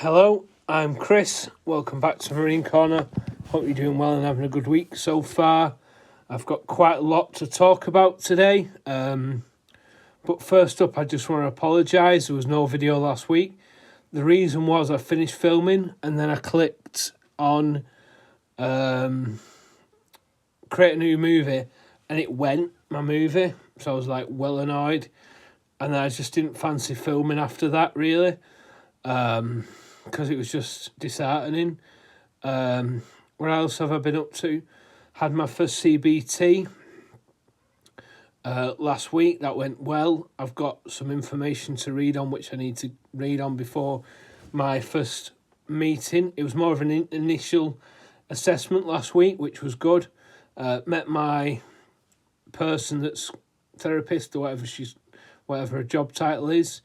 Hello, I'm Chris. Welcome back to Marine Corner. Hope you're doing well and having a good week so far. I've got quite a lot to talk about today. But first up, I just want to apologise. There was no video last week. The reason was I finished filming and then I clicked on create a new movie and it went, my movie. So I was like well annoyed. And then I just didn't fancy filming after that, really. Because it was just disheartening. What else have I been up to? Had my first CBT last week. That went well. I've got some information to read on, which I need to read on before my first meeting. It was more of an initial assessment last week, which was good. Met my person that's therapist or whatever her job title is.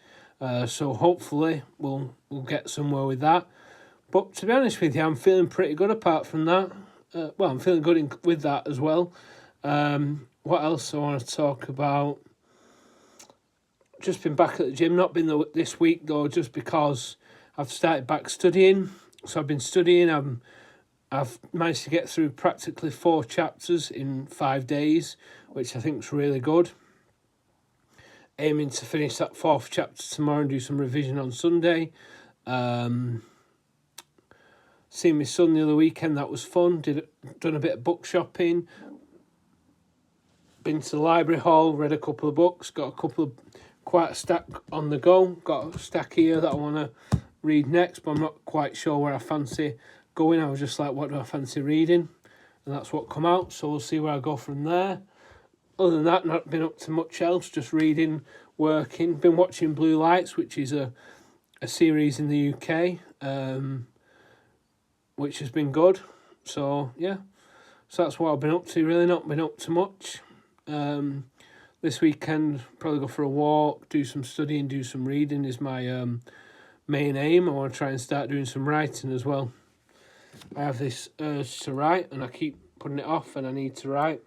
So hopefully we'll get somewhere with that. But to be honest with you, I'm feeling pretty good apart from that. I'm feeling good with that as well. What else I want to talk about? Just been back at the gym, not been this week though, just because I've started back studying. So I've been studying. I've managed to get through practically 4 chapters in 5 days, which I think is really good. Aiming to finish that 4th chapter tomorrow and do some revision on Sunday. Seeing my son the other weekend, that was fun. Done a bit of book shopping. Been to the library hall, read a couple of books. Got quite a stack on the go. Got a stack here that I want to read next, but I'm not quite sure where I fancy going. I was just like, what do I fancy reading? And that's what come out, so we'll see where I go from there. Other than that, not been up to much else, just reading, working. Been watching Blue Lights, which is a series in the UK, which has been good. So, yeah. So that's what I've been up to, really not been up to much. This weekend, probably go for a walk, do some studying, do some reading is my main aim. I want to try and start doing some writing as well. I have this urge to write and I keep putting it off and I need to write.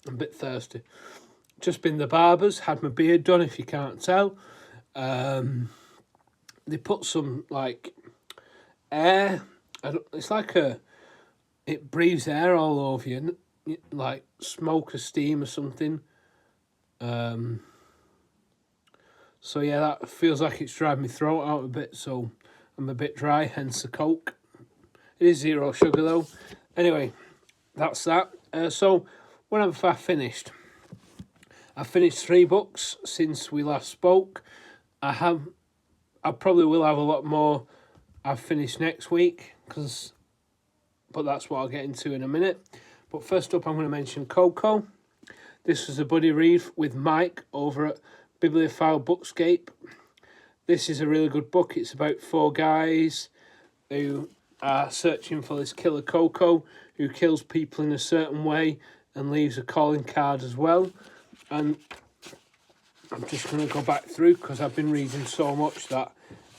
I'm a bit thirsty. Just been the barbers, had my beard done if you can't tell. They put some like air, it's like it breathes air all over you, like smoke or steam or something. So yeah, that feels like it's driving my throat out a bit, so I'm a bit dry, hence the Coke. It is 0 sugar though. Anyway, that's that. So when have I finished? I've finished 3 books since we last spoke. I probably will have a lot more I've finished next week, but that's what I'll get into in a minute. But first up, I'm going to mention Coco. This was a buddy read with Mike over at Bibliophile Bookscape. This is a really good book. It's about 4 guys who are searching for this killer Coco who kills people in a certain way and leaves a calling card as well. And I'm just going to go back through because I've been reading so much that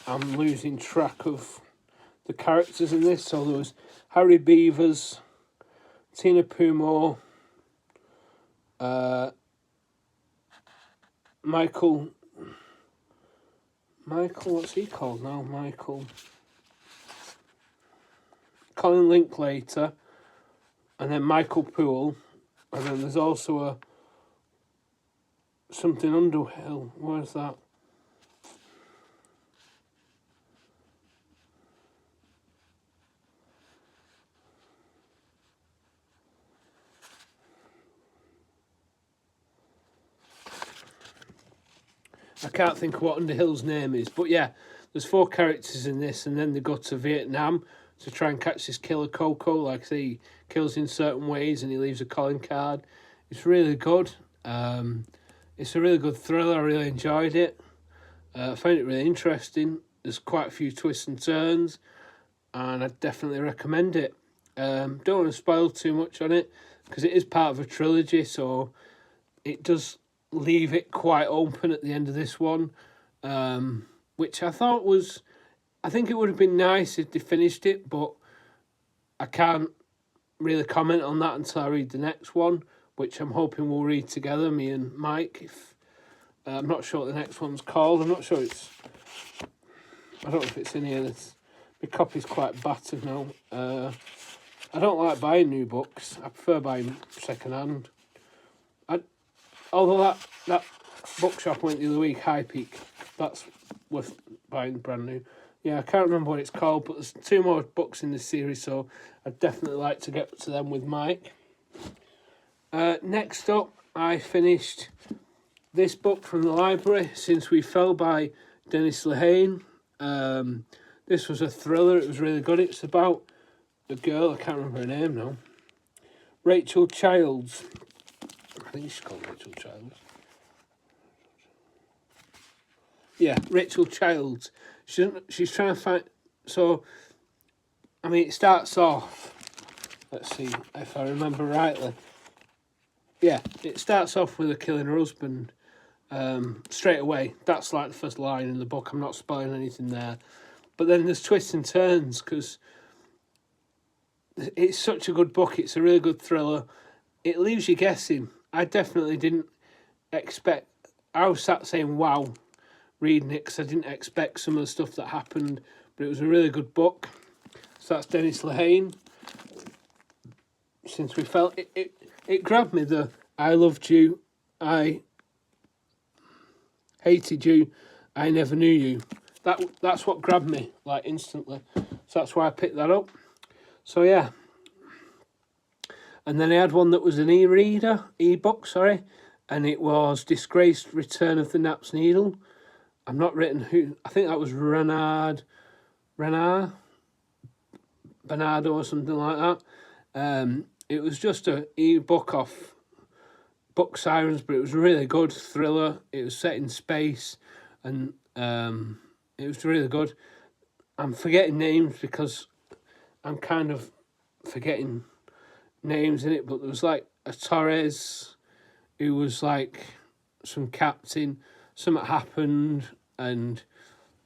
I'm losing track of the characters in this. So there was Harry Beavers, Tina Pumo, Michael, what's he called now? Colin Linklater, and then Michael Poole, and then there's also something Underhill. Where's that? I can't think of what Underhill's name is, but yeah, there's 4 characters in this, and then they go to Vietnam to try and catch this killer Coco. Like I say, he kills in certain ways and he leaves a calling card. It's really good. It's a really good thriller. I really enjoyed it. I found it really interesting. There's quite a few twists and turns, and I definitely recommend it. Don't want to spoil too much on it because it is part of a trilogy, so it does leave it quite open at the end of this one, which I think it would have been nice if they finished it, but I can't really comment on that until I read the next one, which I'm hoping we'll read together, me and Mike, if I'm not sure what the next one's called. I'm not sure I don't know if it's in here. My copy's quite battered now. I don't like buying new books. I prefer buying second hand. Although that bookshop I went the other week, High Peak, that's worth buying brand new. Yeah, I can't remember what it's called, but there's 2 more books in this series, so I'd definitely like to get to them with Mike. Next up, I finished this book from the library, Since We Fell by Dennis Lehane. This was a thriller. It was really good. It's about a girl, I can't remember her name now, Rachel Childs. I think she's called Rachel Childs. Yeah, Rachel Childs. She's trying to find... So, I mean, it starts off... Let's see if I remember rightly. Yeah, it starts off with her killing her husband straight away. That's like the first line in the book. I'm not spoiling anything there. But then there's twists and turns because it's such a good book. It's a really good thriller. It leaves you guessing. I definitely didn't expect... I was sat saying, wow, reading it, because I didn't expect some of the stuff that happened. But it was a really good book. So that's Dennis Lehane. Since We Fell... It grabbed me, the I loved you, I hated you, I never knew you. That's what grabbed me, like, instantly. So that's why I picked that up. So, yeah. And then I had one that was an e-book, and it was Disgraced Return of the Nap's Needle. I'm not written who, I think that was Bernardo or something like that. It was just an e-book off Book Sirens, but it was a really good thriller. It was set in space, and it was really good. I'm forgetting names because I'm kind of forgetting names in it, but there was like a Torres who was like some captain. Something happened, and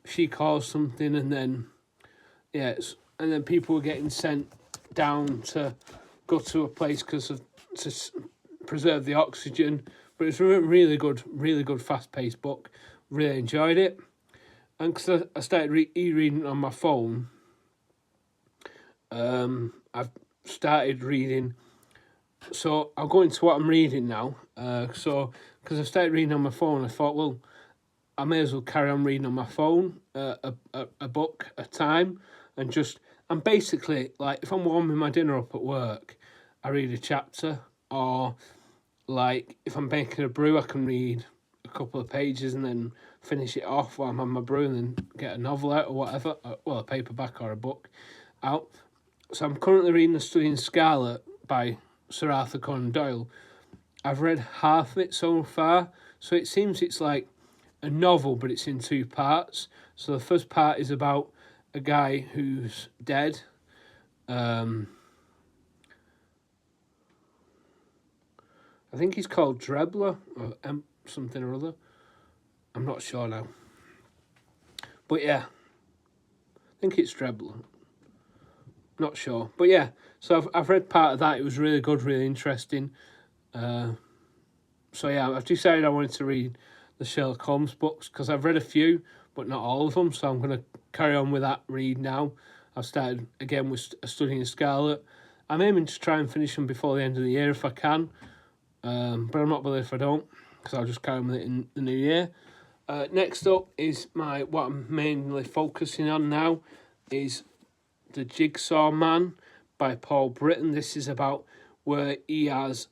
she caused something, and then and then people were getting sent down to go to a place to preserve the oxygen. But it's a really good fast-paced book. Really enjoyed it. And because I started reading on my phone, I've started reading. So I'll go into what I'm reading now. So because I've started reading on my phone, I thought, well, I may as well carry on reading on my phone, a book at a time, and basically, like, if I'm warming my dinner up at work, I read a chapter, or like if I'm making a brew, I can read a couple of pages and then finish it off while I'm on my brew, and then get a novel out or whatever, a paperback or a book out. So I'm currently reading The Study in Scarlet by Sir Arthur Conan Doyle. I've read half of it so far, so it seems it's like a novel, but it's in 2 parts. So the first part is about a guy who's dead. I think he's called Drebler or something or other. I'm not sure now. But yeah, I think it's Drebler. Not sure. But yeah, so I've read part of that. It was really good, really interesting. So yeah, I've decided I wanted to read the Sherlock Holmes books because I've read a few, but not all of them. So I'm going to carry on with that read now. I've started again with Studying Scarlet. I'm aiming to try and finish them before the end of the year if I can. But I'm not bothered if I don't, because I'll just carry on with it in the new year. Next up is what I'm mainly focusing on now is The Jigsaw Man by Paul Britton. This is about where he has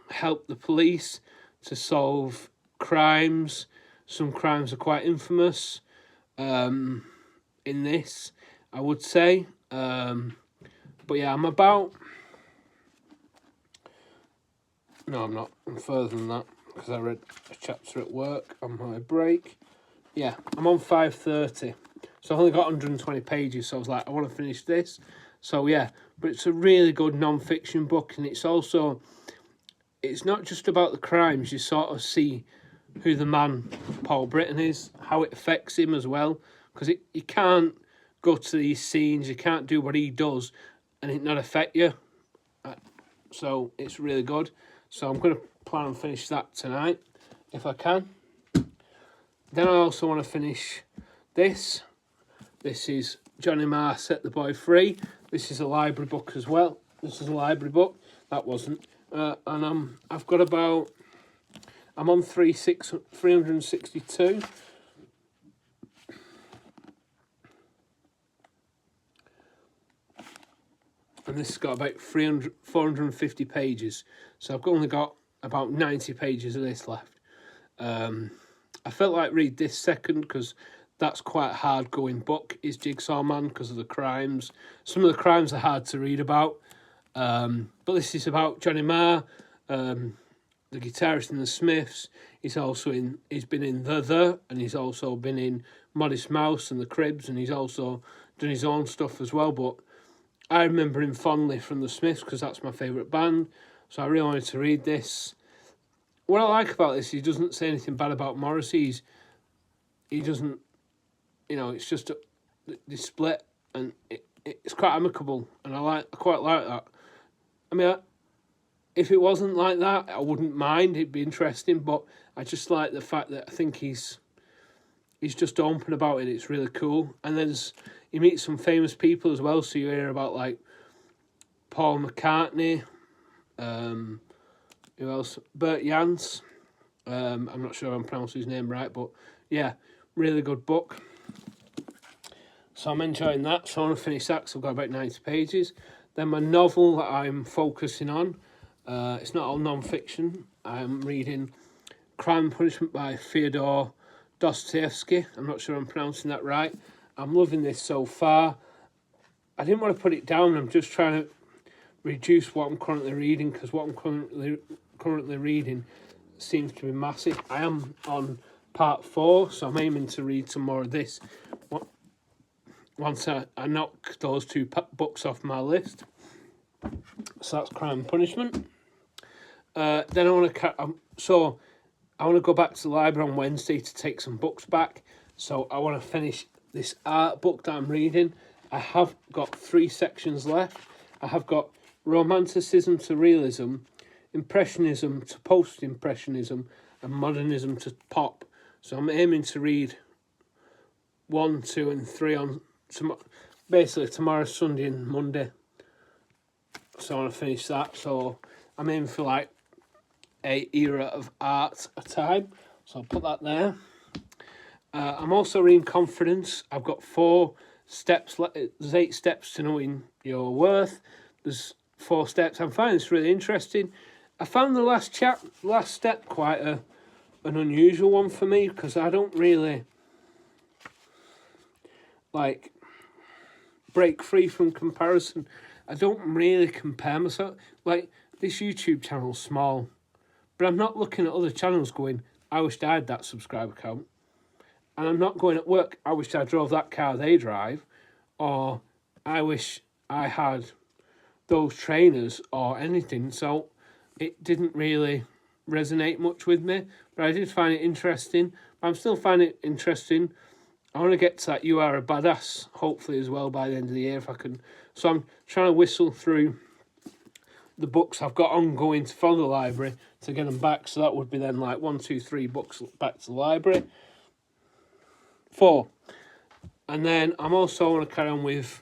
helped the police to solve crimes. Some crimes are quite infamous in this, I would say. But yeah, I'm about... No, I'm not. I'm further than that because I read a chapter at work on my break. Yeah, I'm on 530. So I've only got 120 pages, so I was like, I want to finish this. So yeah, but it's a really good non-fiction book, and it's not just about the crimes. You sort of see who the man Paul Britton is, how it affects him as well, because you can't go to these scenes, you can't do what he does and it not affect you. So it's really good. So I'm going to plan on finish that tonight if I can. Then I also want to finish this. This is Johnny Marr, Set the Boy Free. This is a library book as well. This is a library book. That wasn't. And I've got about... I'm on 362. And this has got about 450 pages. So I've only got about 90 pages of this left. I felt like read this second because that's quite a hard going book, is Jigsaw Man, because of the crimes. Some of the crimes are hard to read about. But this is about Johnny Marr, the guitarist in the Smiths. He's been in The, and he's also been in Modest Mouse and the Cribs, and he's also done his own stuff as well. But I remember him fondly from the Smiths because that's my favourite band. So I really wanted to read this. What I like about this, he doesn't say anything bad about Morrissey. He doesn't, it's just the split, and it's quite amicable, and I quite like that. I mean, if it wasn't like that, I wouldn't mind. It'd be interesting, but I just like the fact that I think he's just open about it. It's really cool. And then you meet some famous people as well, so you hear about like Paul McCartney, who else? Bert Jansch. I'm not sure I'm pronouncing his name right, but yeah, really good book. So I'm enjoying that. So I want to finish that because I've got about 90 pages. Then my novel that I'm focusing on, it's not all non-fiction. I'm reading Crime and Punishment by Fyodor Dostoevsky. I'm not sure I'm pronouncing that right. I'm loving this so far. I didn't want to put it down. I'm just trying to reduce what I'm currently reading, because what I'm currently reading seems to be massive. I am on part 4, so I'm aiming to read some more of this once I knock those 2 books off my list. So that's Crime and Punishment. Then I want to go back to the library on Wednesday to take some books back. So I want to finish this art book that I'm reading. I have got 3 sections left. I have got Romanticism to Realism, Impressionism to Post-Impressionism, and Modernism to Pop. So I'm aiming to read 1, 2, and 3 on basically tomorrow, Sunday, and Monday. So I want to finish that. So I'm aiming for like a era of art a time. So I'll put that there. I'm also reading Confidence. I've got 4 steps. There's 8 steps to knowing your worth. There's 4 steps. I'm finding this really interesting. I found the last step quite an unusual one for me, because I don't really like break free from comparison. I don't really compare myself. Like, this YouTube channel's small, but I'm not looking at other channels going, I wish I had that subscriber count. And I'm not going at work, I wish I drove that car they drive, or I wish I had those trainers or anything. So it didn't really resonate much with me, but I did find it interesting. I'm still finding it interesting. I want to get to that You Are a Badass, hopefully, as well, by the end of the year, if I can. So I'm trying to whistle through the books I've got ongoing for the library to get them back. So that would be then like 1, 2, 3 books back to the library. 4. And then I'm also want to carry on with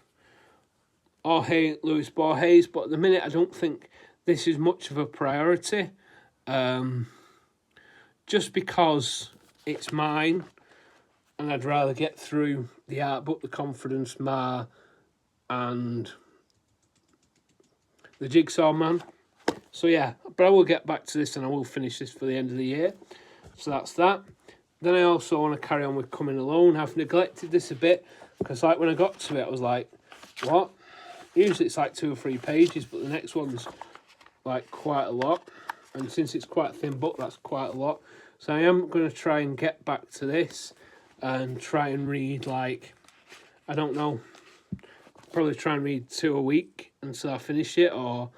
Jorge Luis Borges, but at the minute I don't think this is much of a priority. Just because it's mine, and I'd rather get through the art book, The Confidence, Marr, and The Jigsaw Man. So yeah, but I will get back to this, and I will finish this for the end of the year. So that's that. Then I also want to carry on with Coming Alone. I've neglected this a bit, because like when I got to it, I was like, what? Usually it's like 2 or 3 pages, but the next one's like quite a lot. And since it's quite a thin book, that's quite a lot. So I am going to try and get back to this and try and read, like, I don't know, probably try and read 2 a week until I finish it, or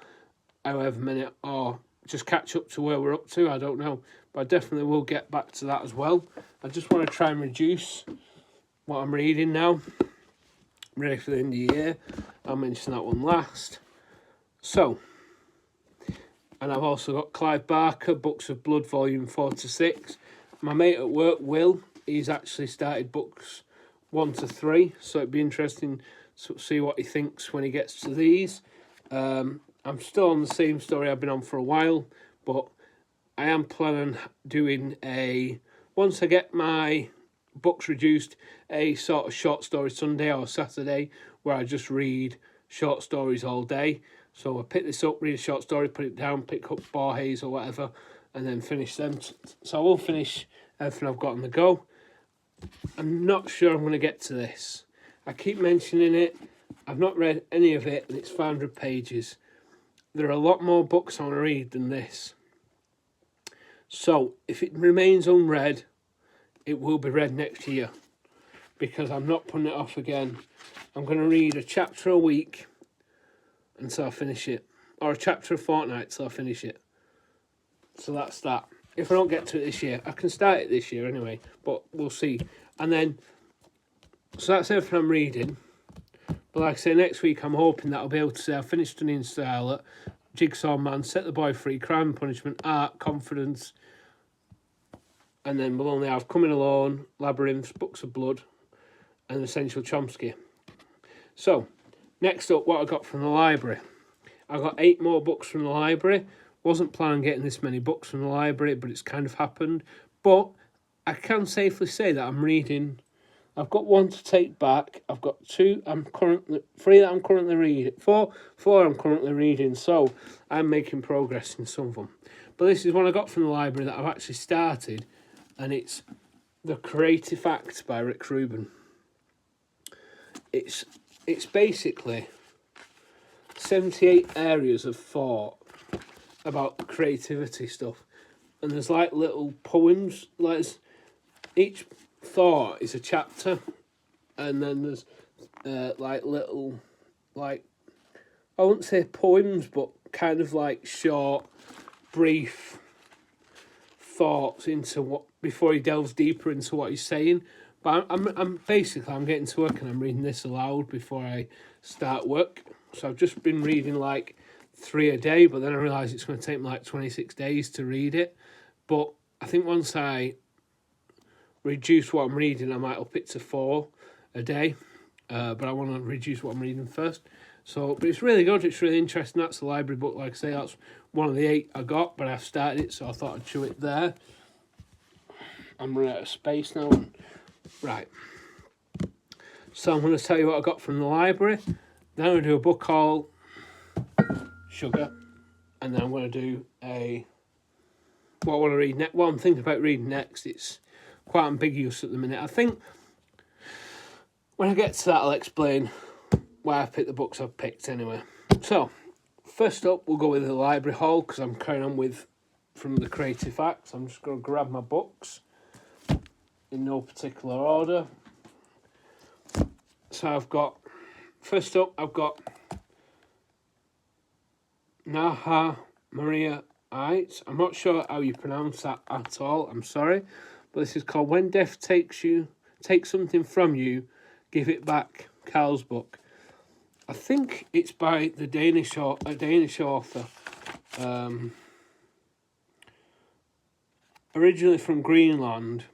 however many, or just catch up to where we're up to, I don't know. But I definitely will get back to that as well. I just want to try and reduce what I'm reading now, ready for the end of the year. I'll mention that one last. So, and I've also got Clive Barker, Books of Blood, Volume 4 to 6. My mate at work, Will, he's actually started books 1 to 3, so it'd be interesting to see what he thinks when he gets to these. I'm still on the same story I've been on for a while, but I am planning doing once I get my books reduced, a sort of short story Sunday or Saturday where I just read short stories all day. So I pick this up, read a short story, put it down, pick up Borges or whatever, and then finish them. So I will finish everything I've got on the go. I'm not sure I'm going to get to this. I keep mentioning it. I've not read any of it, and it's 500 pages. There are a lot more books I want to read than this. So if it remains unread, it will be read next year, because I'm not putting it off again. I'm going to read a chapter a week until I finish it, or a chapter a fortnight till I finish it. So that's that. If I don't get to it this year, I can start it this year anyway, but we'll see. And then, so that's everything I'm reading. But like I say, next week I'm hoping that I'll be able to say I've finished Stunning Starlet, Jigsaw Man, Set the Boy Free, Crime and Punishment, Art, Confidence, and then we'll only have Coming Alone, Labyrinth, Books of Blood, and Essential Chomsky. So, next up, what I got from the library. I got 8 more books from the library. Wasn't planning on getting this many books from the library, but it's kind of happened. But I can safely say that I'm reading. I've got 1 to take back. I've got 3 that I'm currently reading. 4 I'm currently reading. So I'm making progress in some of them. But this is one I got from the library that I've actually started, and it's The Creative Act by Rick Rubin. It's basically 78 areas of thought about creativity stuff, and there's like little poems, like each thought is a chapter, and then there's like little, like, I wouldn't say poems, but kind of like short, brief thoughts into what, before he delves deeper into what he's saying. But I'm getting to work and I'm reading this aloud before I start work. So I've just been reading like 3 a day, but then I realise it's going to take me like 26 days to read it. But I think once I reduce what I'm reading, I might up it to 4 a day. But I want to reduce what I'm reading first. So, but it's really good. It's really interesting. That's the library book. Like I say, that's one of the 8 I got, but I've started it, so I thought I'd show it there. I'm running out of space now. Right. So I'm going to tell you what I got from the library. Then I'm going to do a book haul, sugar, and then I'm going to do what I want to read next. What I'm thinking about reading next. It's quite ambiguous at the minute. I think when I get to that, I'll explain why I've picked the books I've picked anyway. So, first up, we'll go with the library haul, because I'm carrying on from the Creative Act. I'm just going to grab my books in no particular order. So first up, I've got Naha Maria Ait. I'm not sure how you pronounce that at all, I'm sorry. But this is called When Death Takes Something From You, Give It Back, Carl's book. I think it's by a Danish author. Originally from Greenland,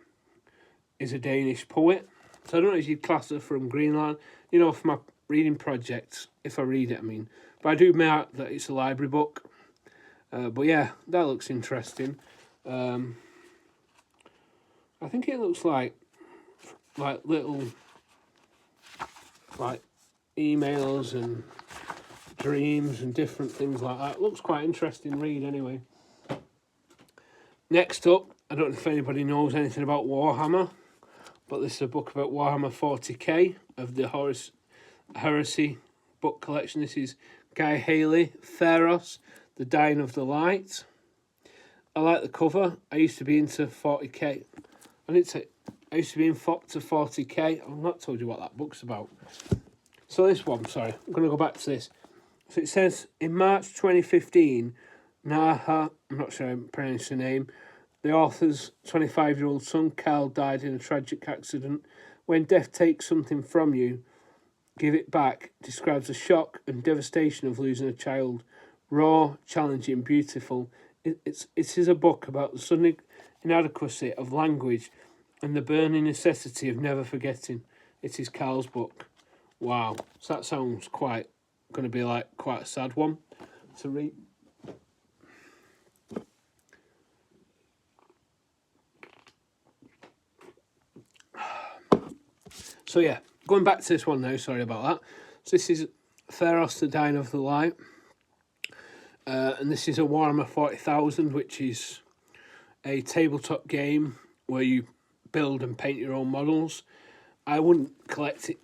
is a Danish poet. So I don't know if you'd class her from Greenland. You know, for my reading projects, if I read it, I mean. But I do mark that it's a library book. But yeah, that looks interesting. I think it looks like little, like, emails and dreams and different things like that. It looks quite interesting read anyway. Next up, I don't know if anybody knows anything about Warhammer, but this is a book about Warhammer 40k of the Heresy book collection. This is Guy Haley, Theros, The Dying of the Light. I like the cover. I used to be into 40k. I used to be into 40k. I've not told you what that book's about. So this one, sorry, I'm going to go back to this. So it says, in March 2015, Naha, I'm not sure I'm pronouncing the name, the author's 25-year-old son, Carl, died in a tragic accident. When death takes something from you, give it back, describes the shock and devastation of losing a child. Raw, challenging, beautiful. It is a book about the sudden inadequacy of language and the burning necessity of never forgetting. It is Carl's book. Wow. So that sounds quite going to be like quite a sad one to read. So yeah, going back to this one now, sorry about that. So this is Theros, the Dying of the Light. And this is a Warhammer 40,000, which is a tabletop game where you build and paint your own models. I wouldn't collect it.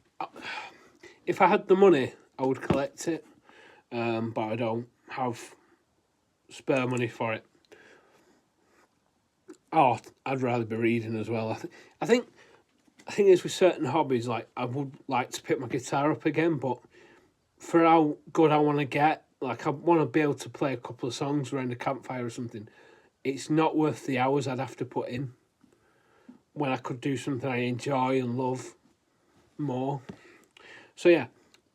If I had the money, I would collect it. But I don't have spare money for it. Oh, I'd rather be reading as well. I think is with certain hobbies, like I would like to pick my guitar up again, but for how good I want to get, like I want to be able to play a couple of songs around a campfire or something. It's not worth the hours I'd have to put in when I could do something I enjoy and love more. So yeah,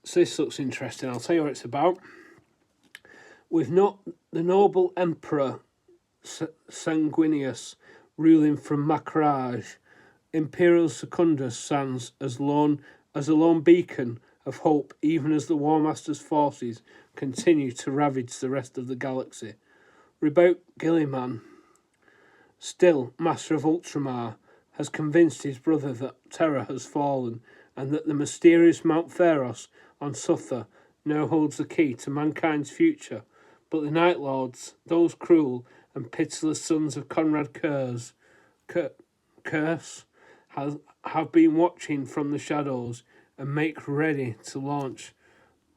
so this looks interesting. I'll tell you what it's about. With not the noble emperor Sanguinius ruling from Makraj, Imperial Secundus stands as a lone beacon of hope, even as the War Master's forces continue to ravage the rest of the galaxy. Ribout Gilliman, still Master of Ultramar, has convinced his brother that terror has fallen and that the mysterious Mount Pharos on Sutha now holds the key to mankind's future. But the Night Lords, those cruel and pitiless sons of Conrad Curse, have been watching from the shadows and make ready to launch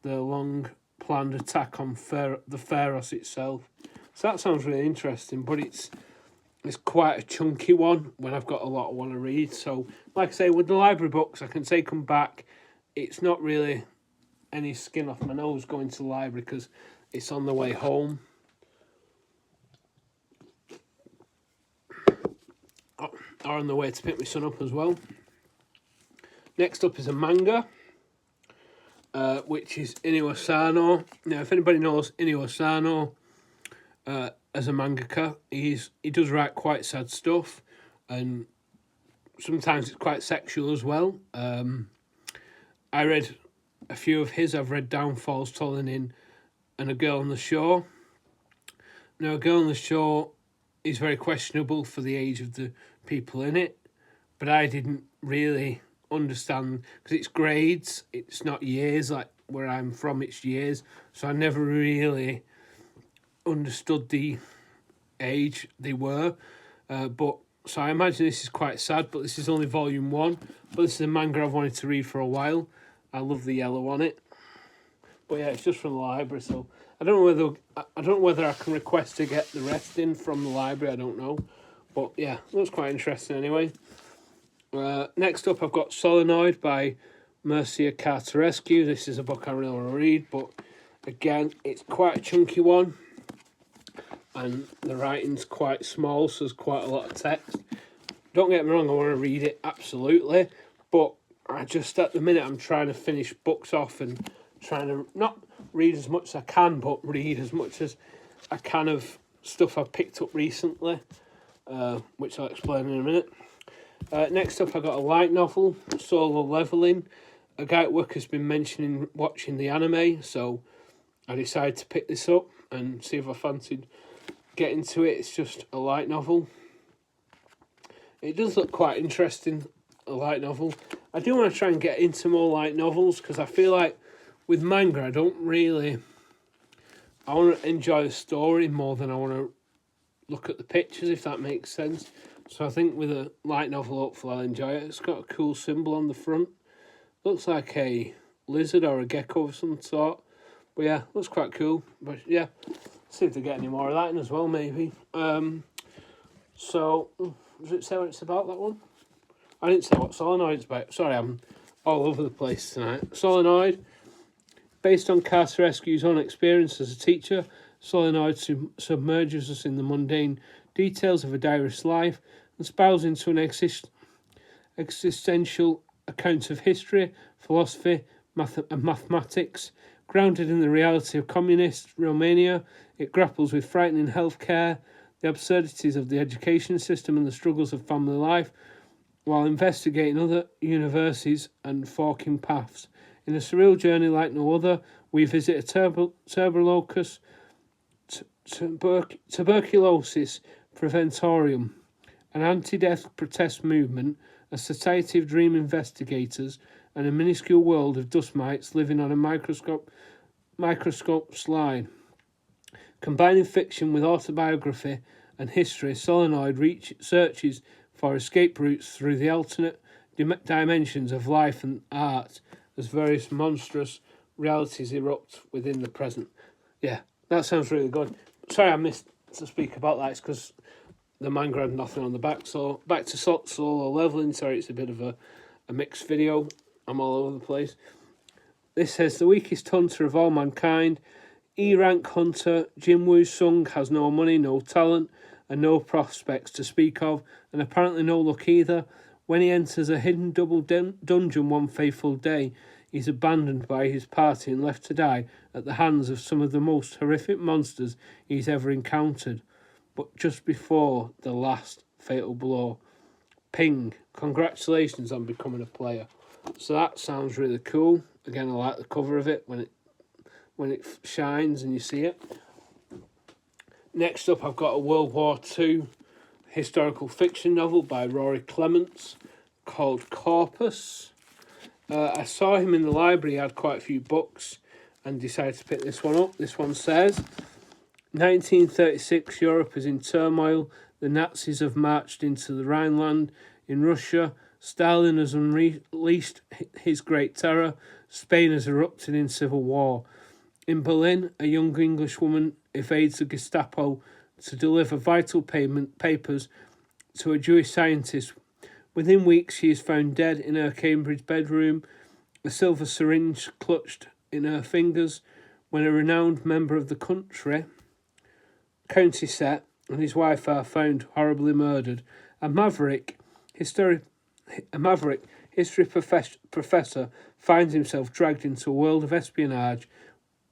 the long-planned attack on the Pharos itself. So that sounds really interesting, but it's quite a chunky one when I've got a lot I want to read. So, like I say, with the library books, I can take them back. It's not really any skin off my nose going to the library because it's on the way home. Or on the way to pick my son up as well. Next up is a manga, which is Inio Asano. Now, if anybody knows Inio Asano as a mangaka, he does write quite sad stuff, and sometimes it's quite sexual as well. I read a few of his. I've read Downfalls, Tollenin, and A Girl on the Shore. Now, A Girl on the Shore is very questionable for the age of the people in it, but I didn't really understand because it's grades, it's not years. Like where I'm from, it's years, so I never really understood the age they were. But so I imagine this is quite sad. But this is only volume 1. But this is a manga I've wanted to read for a while. I love the yellow on it. But yeah, it's just from the library, so I don't know whether I can request to get the rest in from the library. I don't know, but yeah, looks quite interesting anyway. Next up, I've got Solenoid by Mircea Cartarescu. This is a book I really want to read, but again, it's quite a chunky one, and the writing's quite small, so there's quite a lot of text. Don't get me wrong, I want to read it absolutely, but I just at the minute I'm trying to finish books off and trying to not read as much as I can, but read as much as I can of stuff I've picked up recently, which I'll explain in a minute. Next up, I got a light novel, Solo Leveling. A guy at work has been mentioning watching the anime, so I decided to pick this up and see if I fancied getting to it. It's just a light novel. It does look quite interesting, a light novel. I do want to try and get into more light novels because I feel like with manga, I want to enjoy the story more than I want to look at the pictures, if that makes sense. So I think with a light novel, hopefully I'll enjoy it. It's got a cool symbol on the front. Looks like a lizard or a gecko of some sort. But yeah, looks quite cool. But yeah, see if they get any more of that in as well, maybe. So, does it say what it's about, that one? I didn't say what Solenoid's about. Sorry, I'm all over the place tonight. Solenoid. Based on Cartarescu's own experience as a teacher, Solenoid submerges us in the mundane details of a diarist's life and spirals into an existential account of history, philosophy, and mathematics. Grounded in the reality of communist Romania, it grapples with frightening healthcare, the absurdities of the education system and the struggles of family life, while investigating other universes and forking paths. In a surreal journey like no other, we visit a tuberculosis preventorium, an anti-death protest movement, a society of dream investigators, and a minuscule world of dust mites living on a microscope slide. Combining fiction with autobiography and history, Solenoid searches for escape routes through the alternate dimensions of life and art as various monstrous realities erupt within the present. Yeah, that sounds really good. Sorry I missed to speak about that. It's because the man grabbed nothing on the back. So back to solo leveling. Sorry, it's a bit of a mixed video. I'm all over the place. This says the weakest hunter of all mankind. E-rank hunter Jin Woo-sung has no money, no talent, and no prospects to speak of, and apparently no luck either. When he enters a hidden double dungeon one fateful day, he's abandoned by his party and left to die at the hands of some of the most horrific monsters he's ever encountered. But just before the last fatal blow, ping, congratulations on becoming a player. So that sounds really cool. Again, I like the cover of it when it shines and you see it. Next up, I've got a World War II historical fiction novel by Rory Clements called Corpus. I saw him in the library, he had quite a few books, and decided to pick this one up. This one says, 1936, Europe is in turmoil. The Nazis have marched into the Rhineland. In Russia, Stalin has unleashed his Great Terror. Spain has erupted in civil war. In Berlin, a young Englishwoman evades the Gestapo to deliver vital papers to a Jewish scientist. Within weeks, she is found dead in her Cambridge bedroom, a silver syringe clutched in her fingers, when a renowned member of the county set and his wife are found horribly murdered. A maverick history professor finds himself dragged into a world of espionage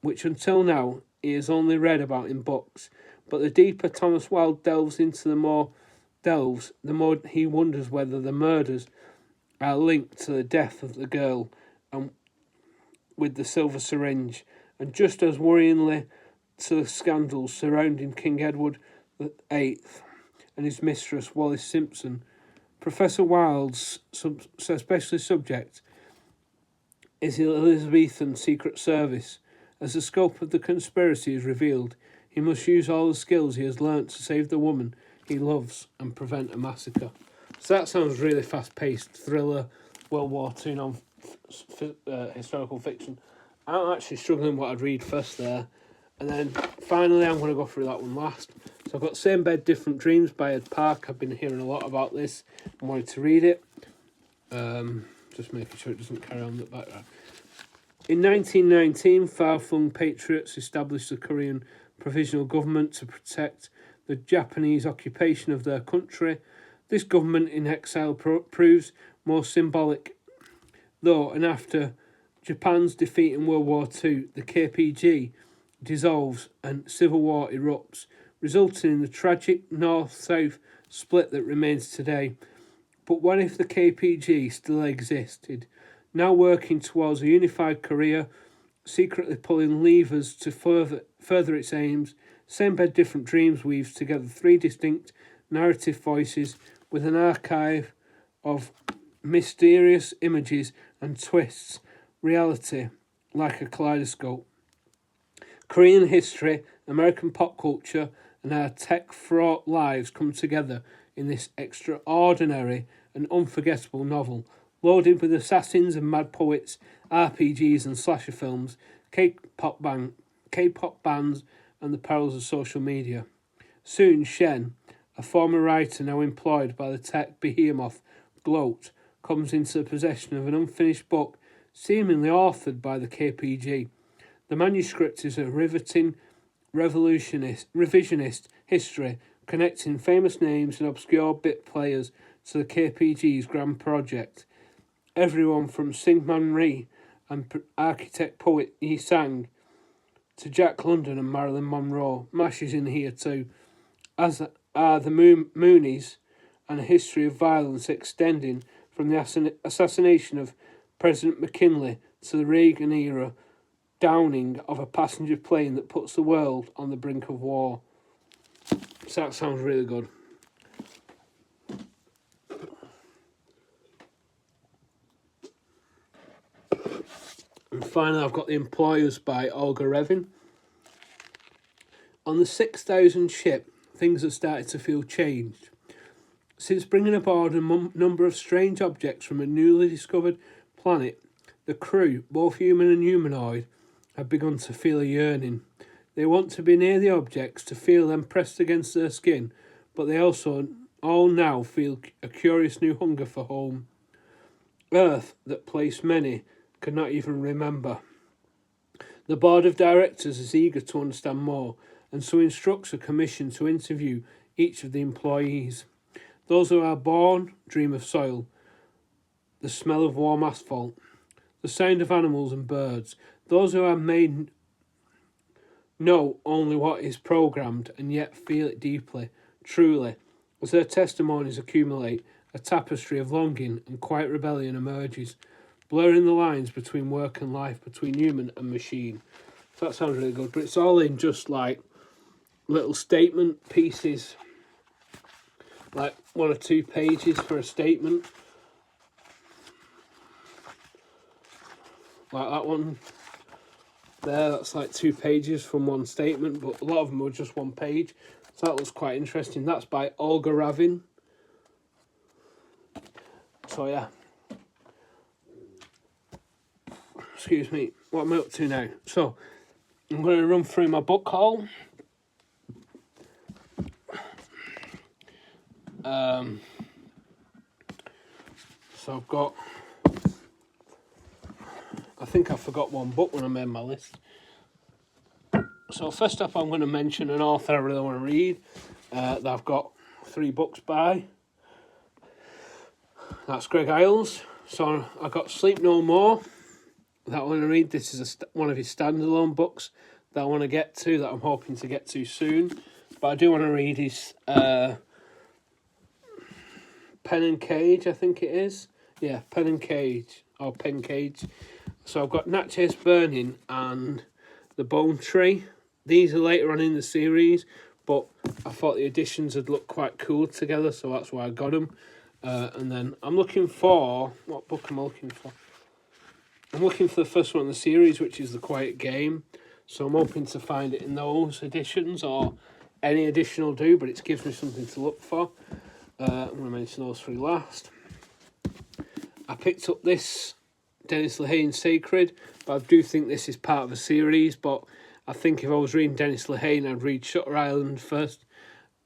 which until now he has only read about in books. But the deeper Thomas Wilde delves, the more he wonders whether the murders are linked to the death of the girl and with the silver syringe, and just as worryingly to the scandals surrounding King Edward VIII and his mistress Wallis Simpson. Professor Wilde's specialty subject is the Elizabethan Secret Service. As the scope of the conspiracy is revealed, he must use all the skills he has learnt to save the woman he loves and prevent a massacre. So that sounds really fast-paced thriller, World War II historical fiction. I'm actually struggling what I'd read first there. And then finally I'm going to go through that one last. So I've got Same Bed, Different Dreams by Ed Park. I've been hearing a lot about this and wanted to read it. Just making sure it doesn't carry on the background. In 1919, far-flung patriots established the Korean Provisional Government to protect the Japanese occupation of their country. This government in exile proves more symbolic, though, and after Japan's defeat in World War II, the KPG dissolves and civil war erupts, resulting in the tragic North-South split that remains today. But what if the KPG still existed, now working towards a unified Korea, secretly pulling levers to further its aims? Same Bed, Different Dreams weaves together three distinct narrative voices with an archive of mysterious images and twists, reality like a kaleidoscope. Korean history, American pop culture, and our tech-fraught lives come together in this extraordinary and unforgettable novel, loaded with assassins and mad poets, RPGs and slasher films, K-pop bands, and the perils of social media. Soon, Shen, a former writer now employed by the tech behemoth Gloat, comes into possession of an unfinished book seemingly authored by the KPG. The manuscript is a riveting revisionist history connecting famous names and obscure bit players to the KPG's grand project. Everyone from Syngman Rhee and architect-poet Yi Sang to Jack London and Marilyn Monroe mashes in here too, as are the Moonies and a history of violence extending from the assassination of President McKinley to the Reagan-era downing of a passenger plane that puts the world on the brink of war. So that sounds really good. And finally, I've got The Employers by Olga Revin. On the 6,000 ship, things have started to feel changed. Since bringing aboard a number of strange objects from a newly discovered planet, the crew, both human and humanoid, have begun to feel a yearning. They want to be near the objects, to feel them pressed against their skin, but they also all now feel a curious new hunger for home. Earth, that place many could not even remember. The board of directors is eager to understand more, and so instructs a commission to interview each of the employees. Those who are born dream of soil, the smell of warm asphalt, the sound of animals and birds. Those who are made know only what is programmed and yet feel it deeply, truly. As their testimonies accumulate, a tapestry of longing and quiet rebellion emerges, blurring the lines between work and life, between human and machine. So that sounds really good, but it's all in just like little statement pieces, like 1 or 2 pages for a statement. Like that one there, that's like 2 pages from one statement, but a lot of them are just 1 page. So that looks quite interesting. That's by Olga Revin. So yeah. Excuse me, what am I up to now? So, I'm going to run through my book haul. So I've got, I think I forgot one book when I made my list. So first up, I'm going to mention an author I really want to read that I've got 3 books by. That's Greg Iles. So I got Sleep No More that I want to read. This is one of his standalone books that I want to get to, that I'm hoping to get to soon. But I do want to read his Pen and Cage, I think it is. Yeah, Pen and Cage, or Pen Cage. So I've got Natchez Burning and The Bone Tree. These are later on in the series, but I thought the editions would look quite cool together, so that's why I got them. And then I'm looking for, what book am I looking for? I'm looking for the first one in the series, which is The Quiet Game. So I'm hoping to find it in those editions, or any edition will do, but it gives me something to look for. I'm going to mention those 3 last. I picked up this Dennis Lehane Sacred, but I do think this is part of a series. But I think if I was reading Dennis Lehane, I'd read Shutter Island first,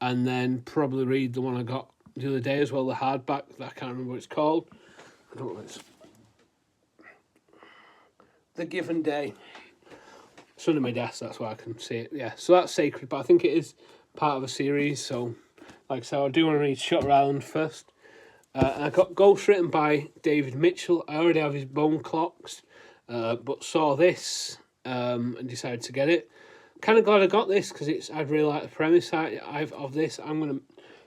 and then probably read the one I got the other day as well, the hardback. I can't remember what it's called. I don't know. It's The Given Day. It's under my desk, that's why I can see it. Yeah, so that's Sacred, but I think it is part of a series. So, like I said, I do want to read Shutter Island first. I got Ghost written by David Mitchell. I already have his Bone Clocks, but saw this and decided to get it. Kind of glad I got this because I really like the premise of this. I'm going to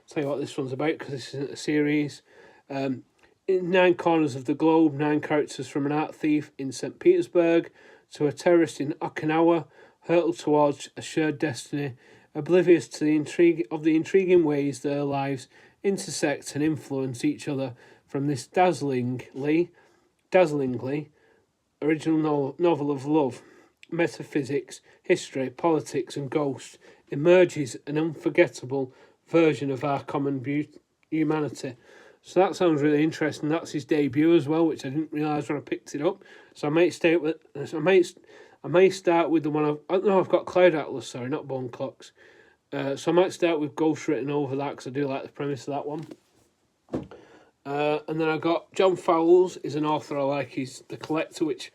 tell you what this one's about because this isn't a series. In 9 corners of the globe, 9 characters from an art thief in St. Petersburg to a terrorist in Okinawa hurtle towards a shared destiny, oblivious to the intriguing ways their lives intersect and influence each other from this dazzlingly original novel of love, metaphysics, history, politics and ghosts emerges an unforgettable version of our common humanity. So that sounds really interesting. That's his debut as well, which I didn't realise when I picked it up. So I might start with the one I've got Cloud Atlas, sorry, not Bone Clocks. So I might start with Ghost written over that because I do like the premise of that one. And then I got John Fowles is an author I like. He's The Collector, which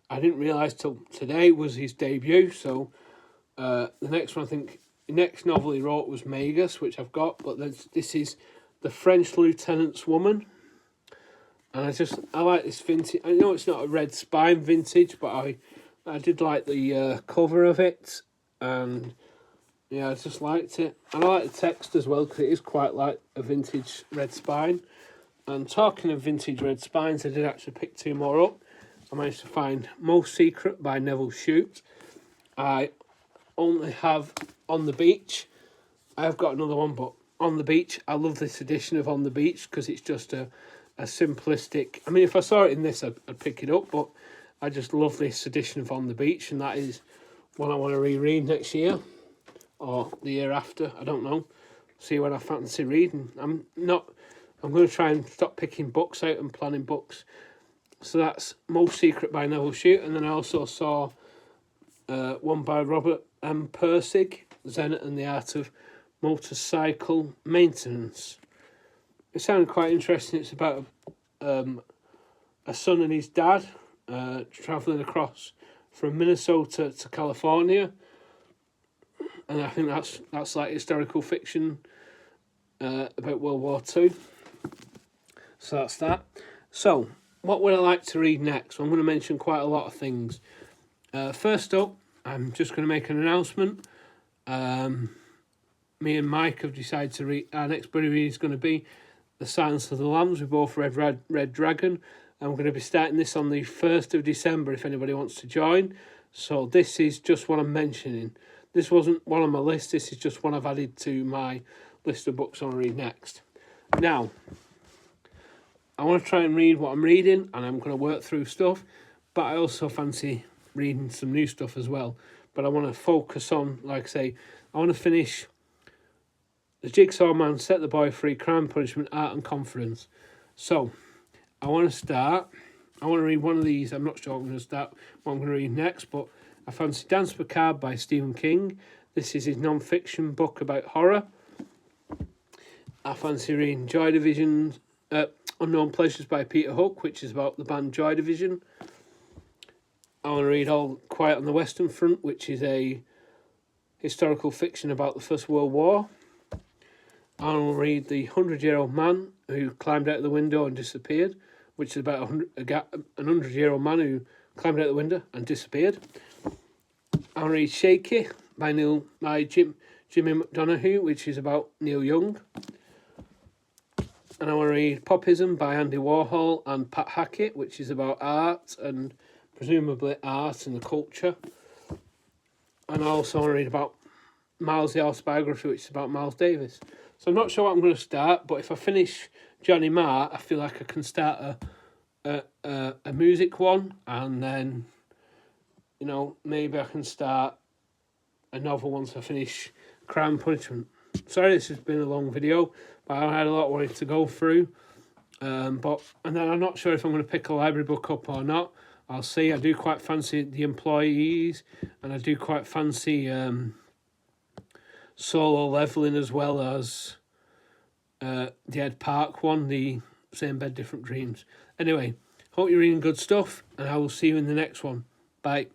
I didn't realise till today was his debut. So the next one, I think, the next novel he wrote was Magus, which I've got. But this is The French Lieutenant's Woman. And I like this vintage. I know it's not a Red Spine vintage, but I did like the cover of it. And Yeah, I just liked it. And I like the text as well, because it is quite like a vintage Red Spine. And talking of vintage Red Spines, I did actually pick 2 more up. I managed to find Most Secret by Neville Shute. I only have On the Beach. I have got another one, but On the Beach, I love this edition of On the Beach because it's just a simplistic... I mean, if I saw it in this, I'd pick it up, but I just love this edition of On the Beach, and that is one I want to reread next year or the year after. I don't know. See when I fancy reading. I'm going to try and stop picking books out and planning books. So that's Most Secret by Neville Shute, and then I also saw one by Robert M. Persig, Zen and the Art of Motorcycle Maintenance. It sounded quite interesting. It's about a son and his dad travelling across from Minnesota to California, and I think that's like historical fiction about World War II. So that's that. So, what would I like to read next? Well, I'm going to mention quite a lot of things. First up, I'm just going to make an announcement. Me and Mike have decided to read... Our next book reading is going to be The Silence of the Lambs. We both read Red Dragon. And we're going to be starting this on the 1st of December if anybody wants to join. So this is just what I'm mentioning. This wasn't one on my list. This is just one I've added to my list of books I want to read next. Now, I want to try and read what I'm reading, and I'm going to work through stuff, but I also fancy reading some new stuff as well. But I want to focus on, like I say, I want to finish The Jigsaw Man, Set the Boy Free, Crime, Punishment, Art and Confidence. So, I want to read one of these. I'm not sure what I'm going to start, what I'm going to read next, but I fancy Danse Macabre by Stephen King. This is his non-fiction book about horror. I fancy reading Joy Division, Unknown Pleasures by Peter Hook, which is about the band Joy Division. I want to read All Quiet on the Western Front, which is a historical fiction about the First World War. I want to read The 100-Year-Old Man Who Climbed Out of the Window and Disappeared, which is about an 100-year-old man who climbed out the window and disappeared. I want to read Shaky by Jimmy McDonough, which is about Neil Young. And I want to read Popism by Andy Warhol and Pat Hackett, which is about art and presumably art and the culture. And I also want to read about Miles the Autobiography, which is about Miles Davis. So I'm not sure what I'm going to start, but if I finish Johnny Marr, I feel like I can start a music one, and then, you know, maybe I can start a novel once I finish Crime and Punishment. Sorry, this has been a long video, but I had a lot I wanted to go through. And then I'm not sure if I'm going to pick a library book up or not. I'll see. I do quite fancy The Employees, and I do quite fancy Solo Leveling, as well as the Ed Park one, the Same Bed, Different Dreams. Anyway, hope you're reading good stuff, and I will see you in the next one. Bye.